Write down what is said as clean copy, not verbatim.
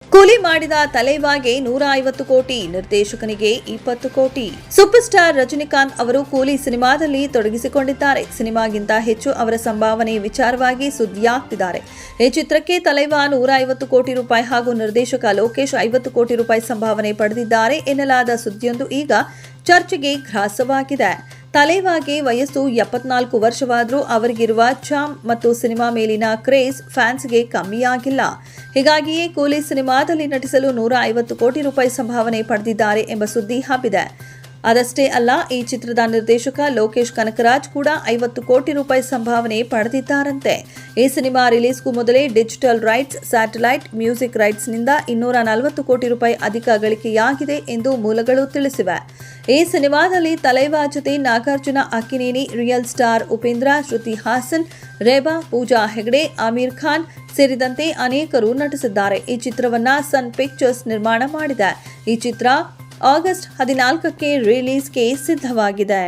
ಕೂಲಿ ಮಾಡಿದ ತಲೈವಾಗೆ 150 ಕೋಟಿ, ನಿರ್ದೇಶಕನಿಗೆ 20 ಕೋಟಿ. ಸೂಪರ್ ಸ್ಟಾರ್ ರಜನಿಕಾಂತ್ ಅವರು ಕೂಲಿ ಸಿನಿಮಾದಲ್ಲಿ ತೊಡಗಿಸಿಕೊಂಡಿದ್ದಾರೆ. ಸಿನಿಮಾಗಿಂತ ಹೆಚ್ಚು ಅವರ ಸಂಭಾವನೆ ವಿಚಾರವಾಗಿ ಸುದ್ದಿಯಾಗ್ತಿದ್ದಾರೆ. ಈ ಚಿತ್ರಕ್ಕೆ ತಲೈವಾ 150 ಕೋಟಿ ರೂಪಾಯಿ ಹಾಗೂ ನಿರ್ದೇಶಕ ಲೋಕೇಶ್ 50 ಕೋಟಿ ರೂಪಾಯಿ ಸಂಭಾವನೆ ಪಡೆದಿದ್ದಾರೆ ಎನ್ನಲಾದ ಸುದ್ದಿಯೊಂದು ಈಗ ಚರ್ಚೆಗೆ ಗ್ರಾಸವಾಗಿದೆ. ತಲೈವಾಗೆ ವಯಸ್ಸು 74 ವರ್ಷವಾದರೂ ಅವರಿಗಿರುವ ಚಾಮ್ ಮತ್ತು ಸಿನಿಮಾ ಮೇಲಿನ ಕ್ರೇಜ್ ಫ್ಯಾನ್ಸ್ಗೆ ಕಮ್ಮಿಯಾಗಿಲ್ಲ. ಹೀಗಾಗಿಯೇ ಕೂಲಿ ಸಿನಿಮಾದಲ್ಲಿ ನಟಿಸಲು 150 ಕೋಟಿ ರೂಪಾಯಿ ಸಂಭಾವನೆ ಪಡೆದಿದ್ದಾರೆ ಎಂಬ ಸುದ್ದಿ ಹಬ್ಬಿದೆ. ಅದಷ್ಟೇ ಅಲ್ಲ, ಈ ಚಿತ್ರದ ನಿರ್ದೇಶಕ ಲೋಕೇಶ್ ಕನಕರಾಜ್ ಕೂಡ 50 ಕೋಟಿ ರೂಪಾಯಿ ಸಂಭಾವನೆ ಪಡೆದಿದ್ದಾರಂತೆ. ಈ ಸಿನಿಮಾ ರಿಲೀಸ್ಗೂ ಮೊದಲೇ ಡಿಜಿಟಲ್ ರೈಟ್ಸ್, ಸ್ಯಾಟಲೈಟ್, ಮ್ಯೂಸಿಕ್ ರೈಟ್ಸ್ನಿಂದ 240 ಕೋಟಿ ರೂಪಾಯಿ ಅಧಿಕ ಗಳಿಕೆಯಾಗಿದೆ ಎಂದು ಮೂಲಗಳು ತಿಳಿಸಿವೆ. ಈ ಸಿನಿಮಾದಲ್ಲಿ ತಲೈವಾ ಜೊತೆ ನಾಗಾರ್ಜುನ, ಅಕ್ಕಿನೇನಿ, ರಿಯಲ್ ಸ್ಟಾರ್ ಉಪೇಂದ್ರ, ಶ್ರುತಿ ಹಾಸನ್, ರೇಬಾ, ಪೂಜಾ ಹೆಗ್ಡೆ, ಆಮೀರ್ ಖಾನ್ ಸೇರಿದಂತೆ ಅನೇಕರು ನಟಿಸಿದ್ದಾರೆ. ಈ ಚಿತ್ರವನ್ನ ಸನ್ ಪಿಕ್ಚರ್ಸ್ ನಿರ್ಮಾಣ ಮಾಡಿದೆ. ಈ ಚಿತ್ರ ಆಗಸ್ಟ್ 14ಕ್ಕೆ ರಿಲೀಸ್ಗೆ ಸಿದ್ಧವಾಗಿದೆ.